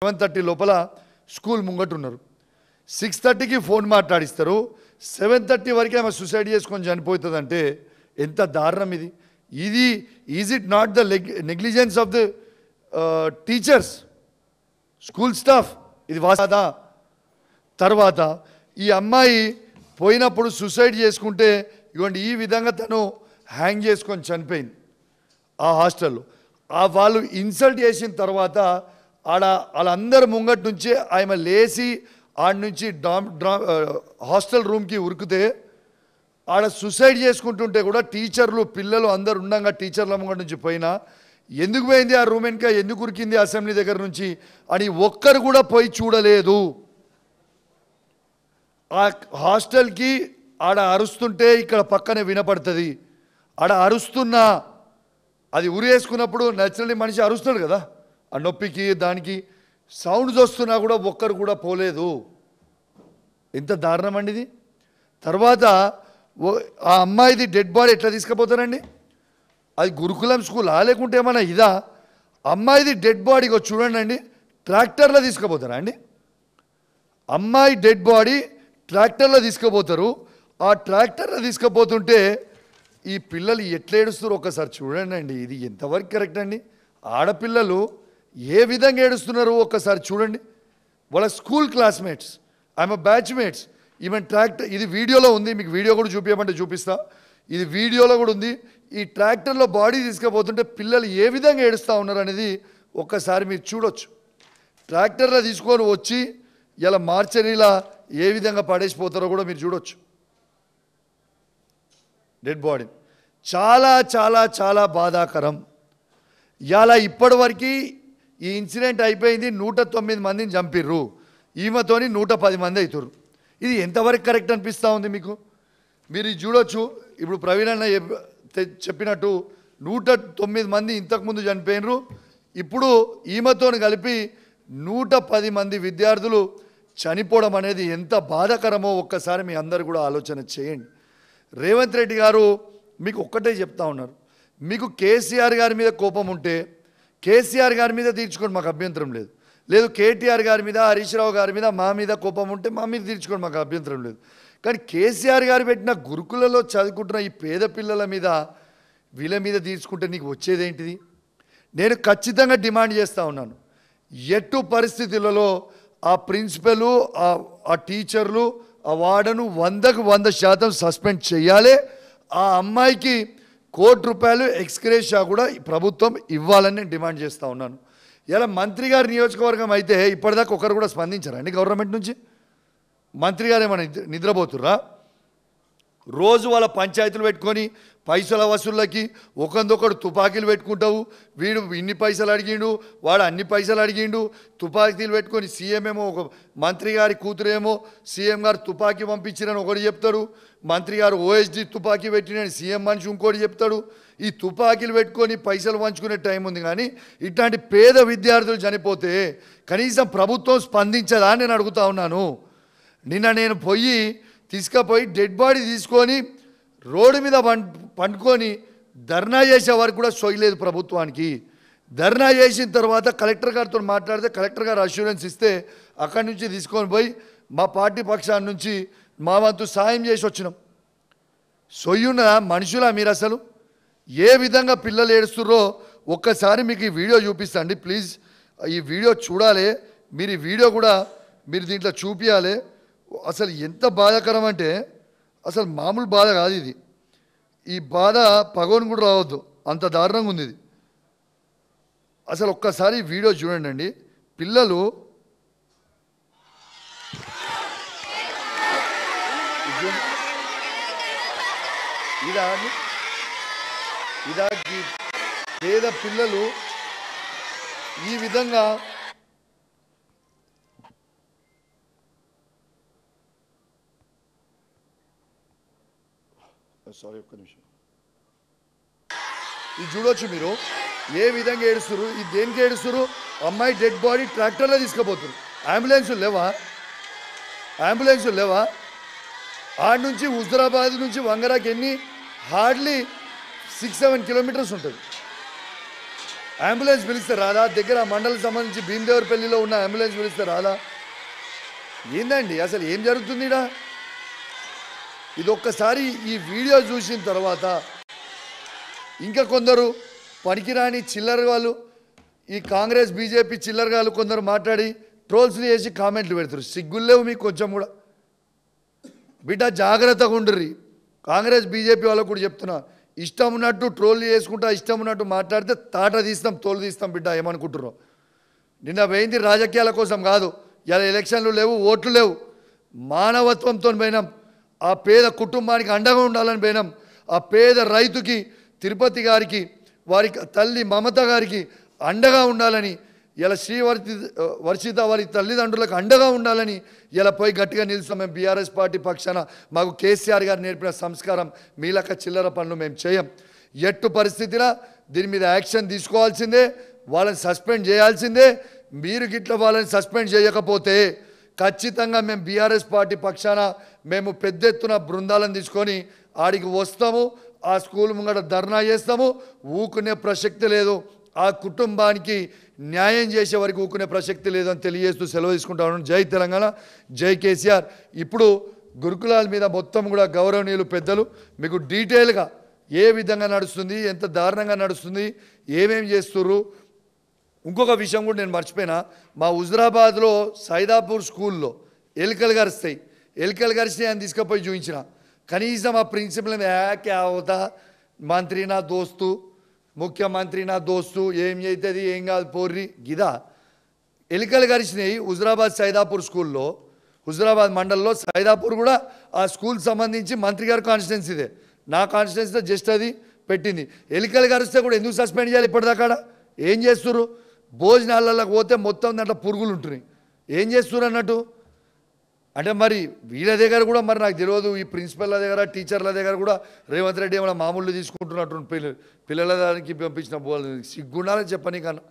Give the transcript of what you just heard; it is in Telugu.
7:30 లోపల స్కూల్ ముంగట్టున్నారు. 6:30కి ఫోన్ మాట్లాడిస్తారు. 7:30 వరకు ఆమె సూసైడ్ చేసుకొని చనిపోతుందంటే ఎంత దారుణం ఇది. ఇది is it not the negligence of the teachers, school staff? ఇది వాస్తవా? తర్వాత ఈ అమ్మాయి పోయినప్పుడు సూసైడ్ చేసుకుంటే ఇవ్వండి ఈ విధంగా తను హ్యాంగ్ చేసుకొని చనిపోయింది ఆ హాస్టల్లో. వాళ్ళు ఇన్సల్ట్ చేసిన తర్వాత వాళ్ళందరి ముంగటి నుంచి ఆమె లేచి ఆడ నుంచి హాస్టల్ రూమ్కి ఉరికితే ఆడ సూసైడ్ చేసుకుంటుంటే కూడా టీచర్లు పిల్లలు అందరు ఉండగా టీచర్ల ముంగటి నుంచి పోయినా ఎందుకు పోయింది ఆ రూమ్ వెనుక, ఎందుకు ఉరికింది అసెంబ్లీ దగ్గర నుంచి అని ఒక్కరు కూడా పోయి చూడలేదు. ఆ హాస్టల్కి ఆడ అరుస్తుంటే ఇక్కడ పక్కనే వినపడుతుంది. ఆడ అరుస్తున్నా అది ఉరి వేసుకున్నప్పుడు నేచురల్లీ మనిషి అరుస్తాడు కదా, ఆ నొప్పికి దానికి సౌండ్స్ వస్తున్నా కూడా ఒక్కరు కూడా పోలేదు. ఎంత దారుణం అండి ఇది. తర్వాత ఆ అమ్మాయిది డెడ్ బాడీ ఎట్లా తీసుకుపోతారండి? అది గురుకులం స్కూల్ లేకుంటే ఏమన్నా ఇదా? అమ్మాయిది డెడ్ బాడీ చూడండి అండి, ట్రాక్టర్లో తీసుకుపోతారా అండి? అమ్మాయి డెడ్ బాడీ ట్రాక్టర్లో తీసుకుపోతారు. ఆ ట్రాక్టర్లో తీసుకుపోతుంటే ఈ పిల్లలు ఎట్లా ఏడుస్తారో ఒక్కసారి చూడండి అండి. ఇది ఎంతవరకు కరెక్ట్ అండి? ఆడపిల్లలు ఏ విధంగా ఏడుస్తున్నారు ఒక్కసారి చూడండి. వాళ్ళ స్కూల్ క్లాస్మేట్స్, ఆమె బ్యాచ్మేట్స్, ఈవెన్ ట్రాక్టర్, ఇది వీడియోలో ఉంది, మీకు వీడియో కూడా చూపించమంటే చూపిస్తా. ఇది వీడియోలో కూడా ఉంది. ఈ ట్రాక్టర్లో బాడీ తీసుకుపోతుంటే పిల్లలు ఏ విధంగా ఏడుస్తూ ఉన్నారు అనేది ఒక్కసారి మీరు చూడొచ్చు. ట్రాక్టర్లో తీసుకొని వచ్చి ఇలా మార్చరీలా ఏ విధంగా పడేసిపోతారో కూడా మీరు చూడొచ్చు. డెడ్ బాడీ చాలా చాలా చాలా బాధాకరం. ఇలా ఇప్పటివరకు ఈ ఇన్సిడెంట్ అయిపోయింది, 109 మందిని చంపిర్రు, ఈమెతోని 110 మంది అవుతారు. ఇది ఎంతవరకు కరెక్ట్ అనిపిస్తూ ఉంది మీకు? మీరు ఇది చూడొచ్చు. ఇప్పుడు ప్రవీణ్ అన్న చెప్పినట్టు 109 మంది ఇంతకుముందు చనిపోయినరు, ఇప్పుడు ఈమెతో కలిపి 110 మంది విద్యార్థులు చనిపోవడం అనేది ఎంత బాధాకరమో ఒక్కసారి మీ అందరు కూడా ఆలోచన చేయండి. రేవంత్ రెడ్డి గారు మీకు ఒక్కటే చెప్తా ఉన్నారు, మీకు కేసీఆర్ గారి మీద కోపం ఉంటే కేసీఆర్ గారి మీద తీర్చుకోండి, మాకు అభ్యంతరం లేదు. లేదు కేటీఆర్ గారి మీద, హరీష్ రావు గారి మీద, మా మీద కోపం ఉంటే మా మీద తీర్చుకోండి, మాకు అభ్యంతరం లేదు. కానీ కేసీఆర్ గారు పెట్టిన గురుకులలో చదువుకుంటున్న ఈ పేద పిల్లల మీద, వీళ్ళ మీద తీర్చుకుంటే నీకు వచ్చేదేంటిది? నేను ఖచ్చితంగా డిమాండ్ చేస్తూ ఉన్నాను, ఎట్టు పరిస్థితులలో ఆ ప్రిన్సిపలు, ఆ టీచర్లు, ఆ వార్డను 100కు 100% సస్పెండ్ చేయాలి. ఆ అమ్మాయికి ₹1 ఎక్స్గ్రేషియా కూడా ప్రభుత్వం ఇవ్వాలని నేను డిమాండ్ చేస్తూ ఉన్నాను. ఇలా మంత్రి గారి నియోజకవర్గం అయితే ఇప్పటిదాకా ఒకరు కూడా స్పందించారండి గవర్నమెంట్ నుంచి? మంత్రి గారు ఏమైనా నిద్రపోతుర్రా? రోజు వాళ్ళ పంచాయతీలు పెట్టుకొని పైసల వసూళ్ళకి ఒకందొకడు తుపాకీలు పెట్టుకుంటావు. వీడు ఇన్ని పైసలు అడిగిండు, వాడు అన్ని పైసలు అడిగిండు, తుపాకీలు పెట్టుకొని సీఎం ఏమో, ఒక మంత్రి గారి కూతురేమో సీఎం గారు తుపాకీ పంపించిరని ఒకటి చెప్తాడు, మంత్రి గారు ఓఎస్డి తుపాకీ పెట్టినని సీఎం మనిషి ఇంకోటి చెప్తాడు. ఈ తుపాకీలు పెట్టుకొని పైసలు పంచుకునే టైం ఉంది, కానీ ఇట్లాంటి పేద విద్యార్థులు చనిపోతే కనీసం ప్రభుత్వం స్పందించదా అని నేను అడుగుతా ఉన్నాను. నిన్న నేను తీసుకుపోయి డెడ్ బాడీ తీసుకొని రోడ్డు మీద పండుకొని ధర్నా చేసే వరకు కూడా సోయలేదు ప్రభుత్వానికి. ధర్నా చేసిన తర్వాత కలెక్టర్ గారితో మాట్లాడితే కలెక్టర్ గారు అష్యూరెన్స్ ఇస్తే అక్కడి నుంచి తీసుకొని పోయి మా పార్టీ పక్షాన్ని నుంచి మా వంతు సాయం చేసి వచ్చినాం. సొయ్యున్న మనుషులా మీరు? అసలు ఏ విధంగా పిల్లలు ఏడుస్తుర్రో ఒక్కసారి మీకు ఈ వీడియో చూపిస్తాండి ప్లీజ్. ఈ వీడియో చూడాలి మీరు, ఈ వీడియో కూడా మీరు దీంట్లో చూపించాలి. అసలు ఎంత బాధాకరం అంటే అసలు మామూలు బాధ కాదు ఇది. ఈ బాధ పగోని కూడా రావద్దు, అంత దారుణంగా ఉంది ఇది. అసలు ఒక్కసారి వీడియో చూడండి అండి. పిల్లలు ఇదా పేద పిల్లలు ఈ విధంగా సారీ ఒక్క నిమిషం, ఇది చూడొచ్చు మీరు ఏ విధంగా ఏడుస్తారు. ఇది దేనికి ఏడుస్తారు? అమ్మాయి డెడ్ బాడీ ట్రాక్టర్లో తీసుకుపోతారు. అంబులెన్సులు లేవా? ఆడ నుంచి హుజరాబాద్ నుంచి వంగరాకి హార్డ్లీ 6-7 కిలోమీటర్స్ ఉంటుంది. అంబులెన్స్ పిలిస్తే రాదా? దగ్గర మండలం సంబంధించి భీమదేవరపల్లిలో ఉన్న అంబులెన్స్ పిలిస్తే రాదా? ఏందండి అసలు ఏం జరుగుతుంది ఈడ? ఇది ఒక్కసారి ఈ వీడియో చూసిన తర్వాత ఇంకా కొందరు పనికిరాని చిల్లర వాళ్ళు, ఈ కాంగ్రెస్ బీజేపీ చిల్లరగాళ్ళు కొందరు మాట్లాడి ట్రోల్స్లు చేసి కామెంట్లు పెడతారు. సిగ్గులేవు మీకు కొంచెం కూడా? బిడ్డ జాగ్రత్తగా ఉండ్రి. కాంగ్రెస్ బీజేపీ వాళ్ళకు కూడా చెప్తున్నా, ఇష్టం ఉన్నట్టు ట్రోల్ చేసుకుంటా, ఇష్టం ఉన్నట్టు మాట్లాడితే తాట తీస్తాం, తోలు తీస్తాం. బిడ్డ ఏమనుకుంటున్నాం? నిన్న పోయింది రాజకీయాల కోసం కాదు, ఇలా ఎలక్షన్లు లేవు, ఓట్లు లేవు, మానవత్వంతో పోయినాం. ఆ పేద కుటుంబానికి అండగా ఉండాలని పోయినాం. ఆ పేద రైతుకి, తిరుపతి గారికి, వారి తల్లి మమత గారికి అండగా ఉండాలని, ఇలా వర్షిత వారి తల్లిదండ్రులకు అండగా ఉండాలని ఇలా పోయి గట్టిగా నిలుస్తాం. మేము బీఆర్ఎస్ పార్టీ పక్షాన మాకు కేసీఆర్ గారు నేర్పిన సంస్కారం, మీలక చిల్లర పనులు మేము చేయం. ఎట్టు పరిస్థితిలో దీని మీద యాక్షన్ తీసుకోవాల్సిందే, వాళ్ళని సస్పెండ్ చేయాల్సిందే. మీరు గిట్ల వాళ్ళని సస్పెండ్ చేయకపోతే ఖచ్చితంగా మేము బీఆర్ఎస్ పార్టీ పక్షాన మేము పెద్ద ఎత్తున బృందాలను తీసుకొని ఆడికి వస్తాము. ఆ స్కూల్ ముంగట ధర్నా చేస్తాము. ఊకునే ప్రసక్తి లేదు. ఆ కుటుంబానికి న్యాయం చేసే వరకు ఊకునే ప్రసక్తి లేదని తెలియజేస్తూ సెలవు తీసుకుంటాను. జై తెలంగాణ, జై కేసీఆర్. ఇప్పుడు గురుకులాల మీద మొత్తం కూడా గౌరవనీయులు పెద్దలు మీకు డీటెయిల్గా ఏ విధంగా నడుస్తుంది, ఎంత దారుణంగా నడుస్తుంది, ఏమేమి చేస్తుర్రు. ఇంకొక విషయం కూడా నేను మర్చిపోయినా, మా హుజరాబాద్లో సైదాపూర్ స్కూల్లో ఎలుకలు గరుస్తాయి. ఎలుకలు గరిచినాయి అని తీసుకుపోయి చూపించిన. కనీసం ఆ ప్రిన్సిపల్ క్యా అవుతా, మంత్రి నా దోస్తు, ముఖ్యమంత్రి నా దోస్తు, ఏం అవుతుంది ఏం కాదు పోర్రి గిదా. ఎలుకలు గరిచినాయి హుజరాబాద్ సైదాపూర్ స్కూల్లో, హుజరాబాద్ మండలంలో. సైదాపూర్ కూడా ఆ స్కూల్ సంబంధించి మంత్రి గారి కాన్స్టిట్యున్సీదే, నా కాన్స్టిట్యున్సీతో జస్ట్ అది పెట్టింది. ఎలుకలు గరిస్తే కూడా ఎందుకు సస్పెండ్ చేయాలి? ఇప్పటిదాకా ఏం చేస్తుర్రు? భోజనాలకు పోతే మొత్తం దాంట్లో పురుగులు ఉంటున్నాయి. ఏం చేస్తున్నారు అన్నట్టు? అంటే మరి వీళ్ళ దగ్గర కూడా మరి నాకు తెలియదు, ఈ ప్రిన్సిపల్ల దగ్గర, టీచర్ల దగ్గర కూడా రేవంత్ రెడ్డి ఏమైనా మామూలు తీసుకుంటున్నట్టు పిల్లల దానికి పంపించిన సిగ్గుండాలని చెప్పని కన్నా